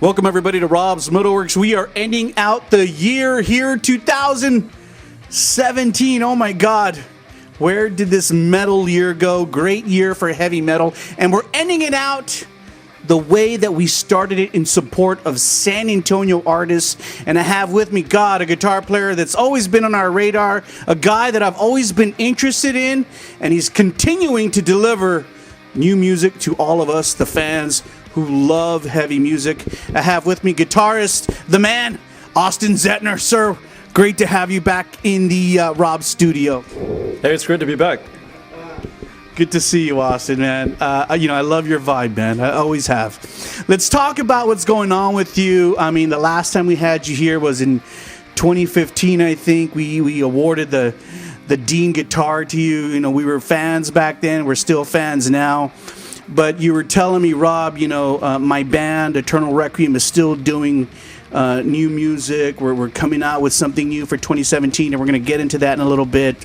Welcome everybody to Rob's Metalworks. We are ending out the year here, 2017. Oh my God. Where did this metal year go? Great year for heavy metal. And we're ending it out the way that we started it, in support of San Antonio artists. And I have with me, God, a guitar player that's always been on our radar, a guy that I've always been interested in, and he's continuing to deliver new music to all of us, the fans who love heavy music. I have with me guitarist, the man, Austin Zentner. Sir, great to have you back in the Rob studio. Hey, it's great to be back. Good to see you, Austin, man. I love your vibe, man. I always have. Let's talk about what's going on with you. I mean, the last time we had you here was in 2015, I think. We awarded the Dean guitar to you. You know, we were fans back then. We're still fans now. But you were telling me, Rob, my band, Eternal Requiem, is still doing new music. We're coming out with something new for 2017, and we're going to get into that in a little bit.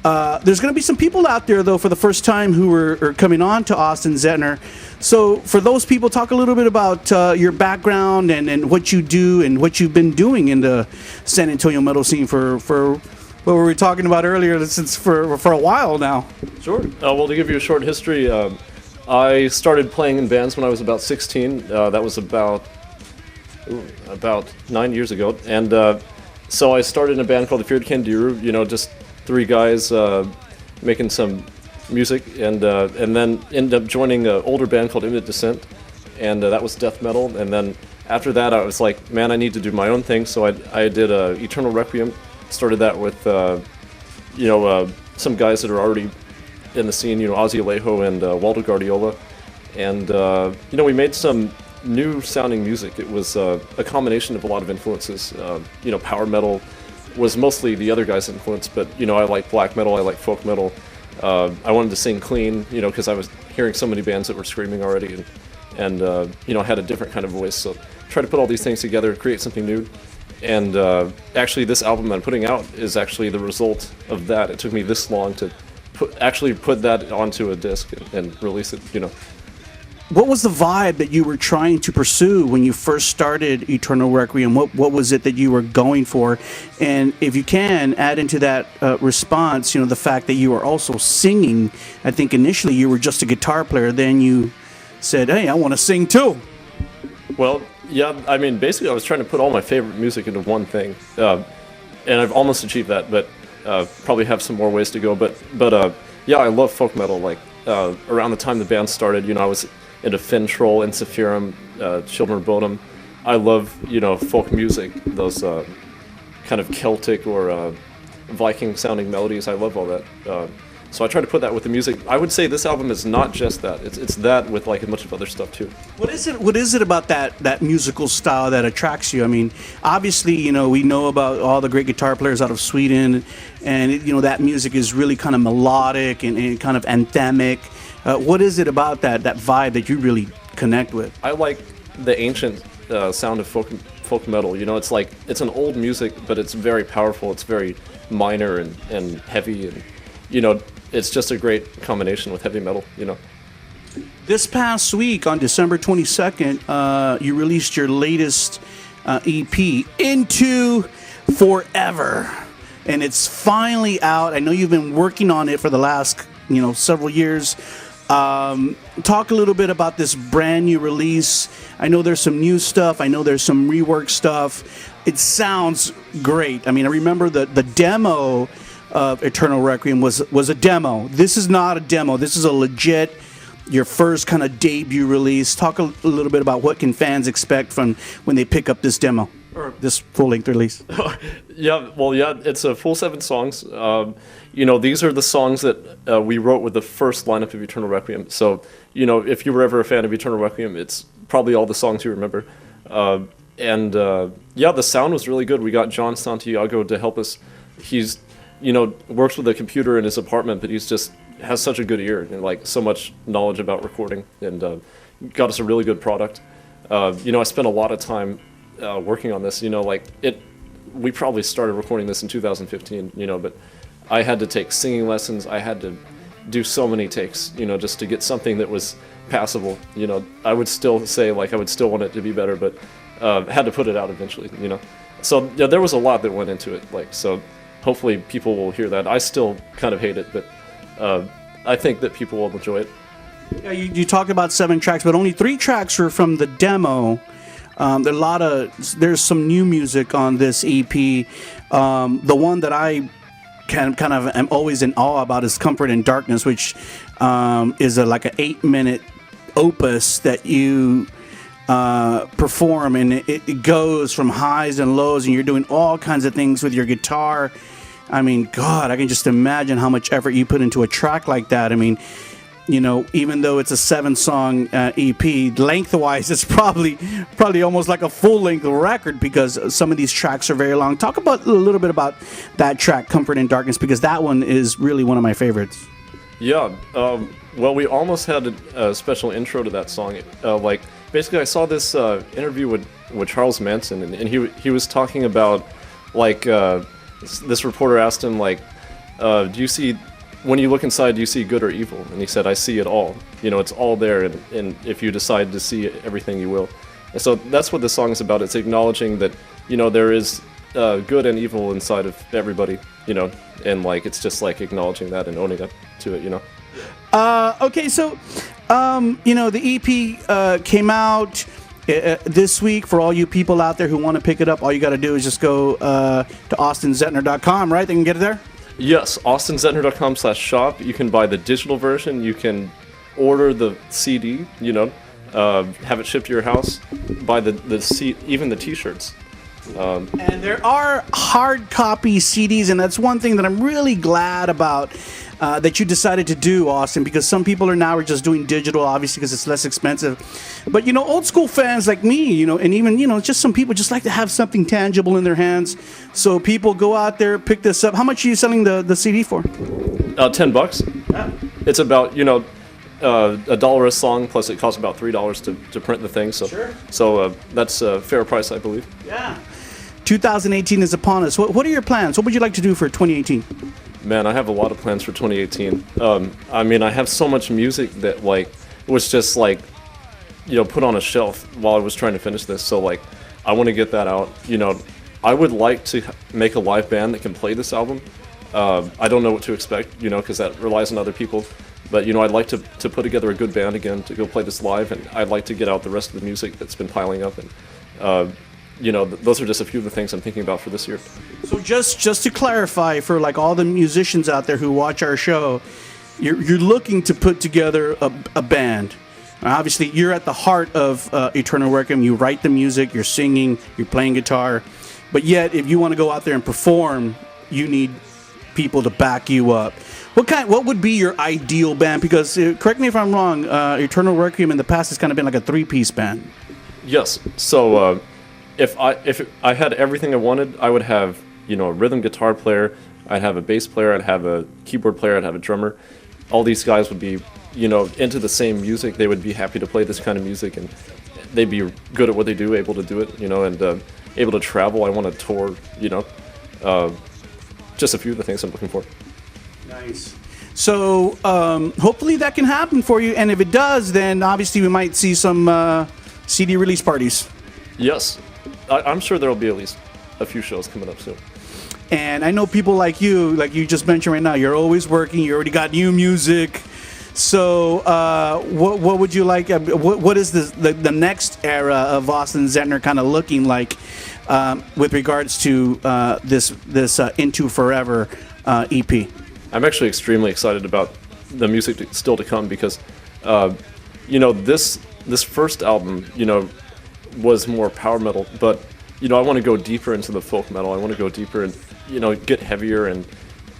There's going to be some people out there, though, for the first time who are coming on to Austin Zentner. So for those people, talk a little bit about your background and what you do and what you've been doing in the San Antonio metal scene for what were we talking about earlier, since for a while now. Sure. Well, to give you a short history, I started playing in bands when I was about 16. That was about 9 years ago. And so I started in a band called the Feared Kandiru, just three guys making some music, and then ended up joining an older band called Imminent Descent, and that was death metal. And then after that, I was like, man, I need to do my own thing. So I did Eternal Requiem, started that with some guys that are already in the scene, Ozzy Alejo and Waldo Guardiola, and we made some new sounding music. It was a combination of a lot of influences. Power metal was mostly the other guys' influence, but I like black metal, I like folk metal. I wanted to sing clean, because I was hearing so many bands that were screaming already, and had a different kind of voice. So try to put all these things together, create something new. And actually, this album I'm putting out is actually the result of that. It took me this long to put that onto a disc and release it. What was the vibe that you were trying to pursue when you first started Eternal Requiem? What was it that you were going for? And if you can, add into that response, the fact that you were also singing. I think initially you were just a guitar player, then you said, hey, I want to sing too. Well, yeah, I mean, basically I was trying to put all my favorite music into one thing. And I've almost achieved that, but probably have some more ways to go. But yeah, I love folk metal. Like, around the time the band started, I was into Fintroll, Ensiferum, Children of Bodom. I love, folk music, those kind of Celtic or Viking-sounding melodies. I love all that. So I try to put that with the music. I would say this album is not just that. It's that with like a bunch of other stuff too. What is it about that musical style that attracts you? I mean, obviously, we know about all the great guitar players out of Sweden, and that music is really kind of melodic and kind of anthemic. What is it about that vibe that you really connect with? I like the ancient sound of folk metal. It's like, it's an old music, but it's very powerful. It's very minor and heavy, and it's just a great combination with heavy metal. This past week on December 22nd, you released your latest EP, Into Forever, and it's finally out. I know you've been working on it for the last several years. Talk a little bit about this brand new release. I know there's some new stuff. I know there's some rework stuff. It sounds great. I mean, I remember the demo of Eternal Requiem was a demo. This is not a demo. This is a legit, your first kind of debut release. Talk a little bit about what can fans expect from when they pick up this demo or this full-length release. Yeah, it's a full 7 songs. These are the songs that we wrote with the first lineup of Eternal Requiem. So, if you were ever a fan of Eternal Requiem, it's probably all the songs you remember. The sound was really good. We got John Santiago to help us. He's works with a computer in his apartment, but he's just has such a good ear and like so much knowledge about recording, and got us a really good product. I spent a lot of time working on this. We probably started recording this in 2015. But I had to take singing lessons. I had to do so many takes, just to get something that was passable. I would still say I would still want it to be better, but had to put it out eventually. So yeah, there was a lot that went into it. So hopefully people will hear that. I still kind of hate it, but I think that people will enjoy it. Yeah, you talked about 7 tracks, but only 3 tracks were from the demo. There's some new music on this EP. The one that I kind of am always in awe about is "Comfort in Darkness," which is like an 8-minute opus that you perform, and it goes from highs and lows, and you're doing all kinds of things with your guitar. I mean, God, I can just imagine how much effort you put into a track like that. I mean, even though it's a 7-song EP, lengthwise, it's probably almost like a full-length record, because some of these tracks are very long. Talk about a little bit about that track, "Comfort in Darkness," because that one is really one of my favorites. Yeah, well, we almost had a special intro to that song. Basically, I saw this interview with Charles Manson, and he was talking about, this reporter asked him, do you see, when you look inside, do you see good or evil? And he said, I see it all. It's all there, and if you decide to see everything, you will. And so that's what this song is about. It's acknowledging that, there is good and evil inside of everybody, and it's just acknowledging that and owning up to it, Okay, so, the EP came out this week. For all you people out there who want to pick it up, all you got to do is just go to austinzentner.com, right? They can get it there? Yes, austinzentner.com/shop. You can buy the digital version. You can order the CD, have it shipped to your house, buy even the T-shirts. And there are hard copy CDs, and that's one thing that I'm really glad about that you decided to do, Austin, because some people are just doing digital, obviously, because it's less expensive. But, old school fans like me, and even, just some people just like to have something tangible in their hands. So people go out there, pick this up. How much are you selling the CD for? $10. Yeah. It's about, $1 a song, plus it costs about $3 to print the thing. So, sure. So that's a fair price, I believe. Yeah. 2018 is upon us. What are your plans? What would you like to do for 2018? Man, I have a lot of plans for 2018. I have so much music that was just put on a shelf while I was trying to finish this. So I want to get that out. I would like to make a live band that can play this album. I don't know what to expect, because that relies on other people. But I'd like to put together a good band again to go play this live, and I'd like to get out the rest of the music that's been piling up. And those are just a few of the things I'm thinking about for this year. So just to clarify for all the musicians out there who watch our show, you're looking to put together a band. Obviously, you're at the heart of Eternal Requiem. You write the music, you're singing, you're playing guitar. But yet, if you want to go out there and perform, you need people to back you up. What would be your ideal band? Because correct me if I'm wrong, Eternal Requiem in the past has kind of been like a 3-piece band. Yes. So if I had everything I wanted, I would have a rhythm guitar player, I'd have a bass player, I'd have a keyboard player, I'd have a drummer. All these guys would be into the same music. They would be happy to play this kind of music, and they'd be good at what they do, able to do it, and able to travel. I want to tour, just a few of the things I'm looking for. Nice. So hopefully that can happen for you, and if it does, then obviously we might see some CD release parties. Yes, I'm sure there'll be at least a few shows coming up soon. And I know people like you just mentioned right now, you're always working, you already got new music. So what would you like, what is the next era of Austin Zentner kind of looking like with regards to this Into Forever EP? I'm actually extremely excited about the music still to come, because this first album was more power metal, but I want to go deeper into the folk metal. I want to go deeper and get heavier, and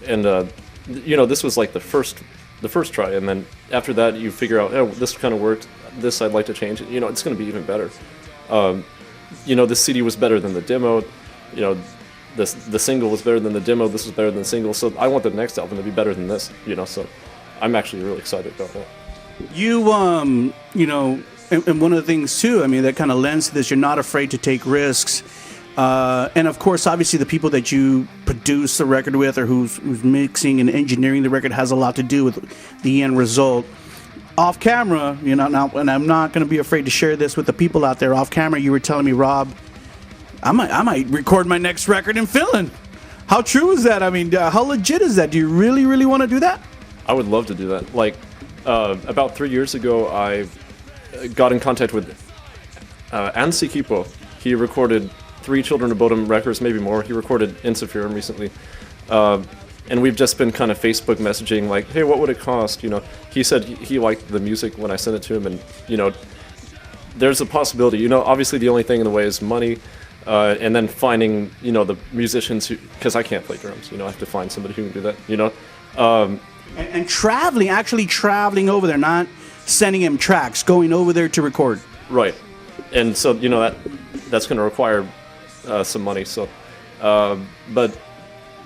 this was the first try, and then after that you figure out, oh, this kind of worked, this I'd like to change it. It's going to be even better. The CD was better than the demo. The single was better than the demo. This was better than the single. So I want the next album to be better than this. So I'm actually really excited about that. And one of the things too, that kind of lends to this, you're not afraid to take risks. And of course, obviously the people that you produced the record with, or who's mixing and engineering the record, has a lot to do with the end result. Off camera, you know, now, and I'm not going to be afraid to share this with the people out there. Off camera, you were telling me, Rob, I might record my next record in Finland. How true is that? I mean, how legit is that? Do you really, really want to do that? I would love to do that. Like, about 3 years ago, I got in contact with Anssi Kipo. He recorded 3 Children of Bodom records, maybe more. He recorded Insufferum recently. And we've just been kind of Facebook messaging, like, hey, what would it cost? You know, he said he liked the music when I sent it to him, and, you know, there's a possibility. You know, obviously the only thing in the way is money, and then finding, you know, the musicians who, because I can't play drums, you know, I have to find somebody who can do that, you know. And traveling, actually traveling over there, not sending him tracks, going over there to record. Right. And so, you know, that's going to require some money, so, but,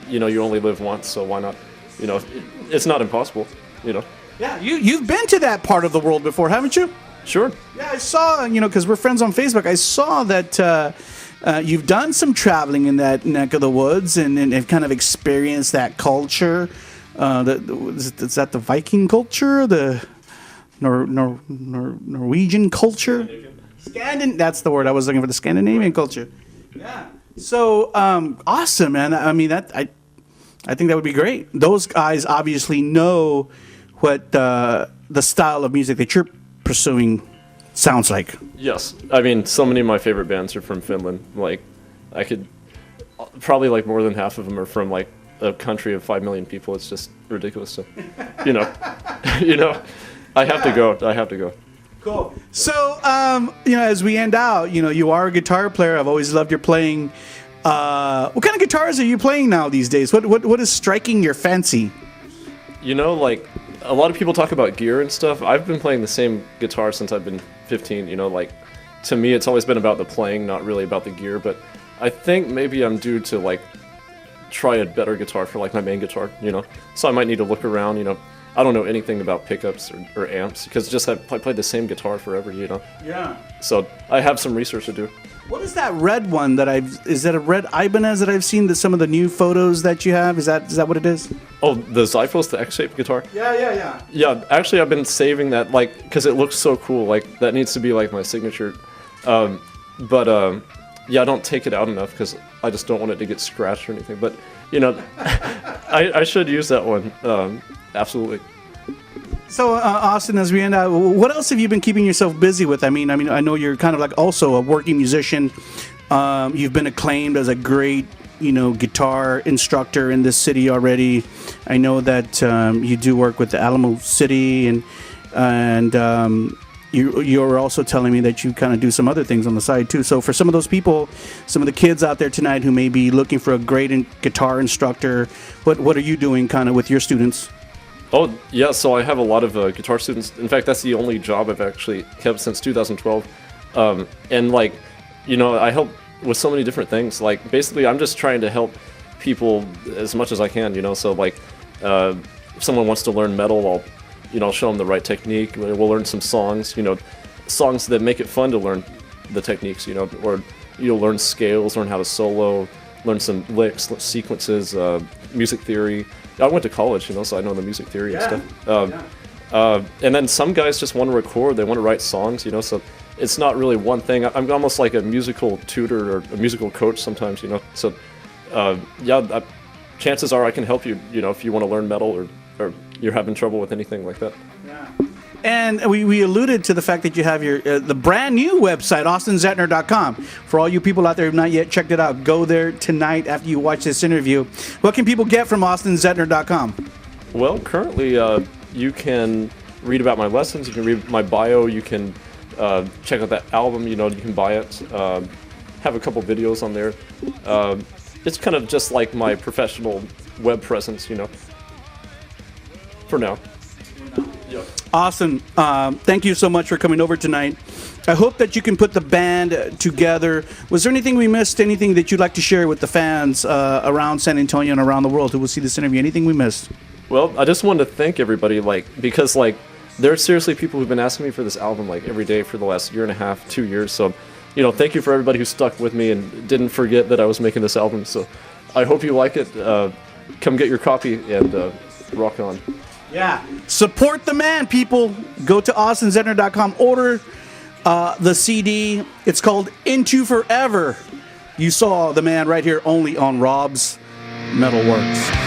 you know, you only live once, so why not? You know, it's not impossible, you know. Yeah, you've been to that part of the world before, haven't you? Sure. Yeah, I saw, you know, because we're friends on Facebook, I saw that you've done some traveling in that neck of the woods and have kind of experienced that culture. Is that the Viking culture? The Norwegian culture? That's the word I was looking for, the Scandinavian culture. Yeah. So, awesome, man. I mean, I think that would be great. Those guys obviously know what the style of music that you're pursuing sounds like. Yes. I mean, so many of my favorite bands are from Finland. Like, I could probably, like, more than half of them are from, like, a country of 5 million people. It's just ridiculous. So, you know, I have to go. Cool. So, you know, as we end out, you know, you are a guitar player. I've always loved your playing. What kind of guitars are you playing now these days? What is striking your fancy? You know, like, a lot of people talk about gear and stuff. I've been playing the same guitar since I've been 15, you know, like, to me it's always been about the playing, not really about the gear, but I think maybe I'm due to, like, try a better guitar for, like, my main guitar, you know, so I might need to look around, you know. I don't know anything about pickups or amps, because just I played the same guitar forever, you know. Yeah. So I have some research to do. What is that red one that is that a red Ibanez that I've seen, some of the new photos that you have? Is that what it is? Oh, the Zyphos, the X-shaped guitar? Yeah. Yeah, actually I've been saving that, like, because it looks so cool, like, that needs to be, like, my signature. Yeah, I don't take it out enough, because I just don't want it to get scratched or anything, but, you know, I should use that one, absolutely. So, Austin, as we end out, what else have you been keeping yourself busy with? I mean, I know you're kind of like also a working musician. You've been acclaimed as a great, you know, guitar instructor in this city already. I know that you do work with the Alamo City, and you were also telling me that you kind of do some other things on the side too. So, for some of those people, some of the kids out there tonight who may be looking for a great guitar instructor, what are you doing kind of with your students? Oh, yeah, so I have a lot of guitar students. In fact, that's the only job I've actually kept since 2012. And, like, you know, I help with so many different things. Like, basically, I'm just trying to help people as much as I can, you know. So, like, if someone wants to learn metal, I'll show them the right technique. We'll learn some songs, you know, songs that make it fun to learn the techniques, you know, or you'll learn scales, learn how to solo, learn some licks, sequences, music theory. I went to college, you know, so I know the music theory and stuff. And then some guys just want to record, they want to write songs, you know, so it's not really one thing. I'm almost like a musical tutor or a musical coach sometimes, you know, so chances are I can help you, you know, if you want to learn metal or you're having trouble with anything like that. Yeah. And we alluded to the fact that you have your the brand new website, austinzetner.com. For all you people out there who have not yet checked it out, go there tonight after you watch this interview. What can people get from austinzetner.com? Well, currently you can read about my lessons, you can read my bio, you can check out that album, you know, you can buy it, have a couple videos on there. It's kind of just like my professional web presence, you know, for now. Yep. Awesome. Thank you so much for coming over tonight. I hope that you can put the band together. Was there anything we missed? Anything that you'd like to share with the fans around San Antonio and around the world who will see this interview? Anything we missed? Well, I just wanted to thank everybody, because there are seriously people who've been asking me for this album every day for the last year and a half, 2 years. So, you know, thank you for everybody who stuck with me and didn't forget that I was making this album. So, I hope you like it. Come get your copy and rock on. Yeah. Support the man, people. Go to austinzentner.com. Order the CD. It's called Into Forever. You saw the man right here only on Rob's Metalworks.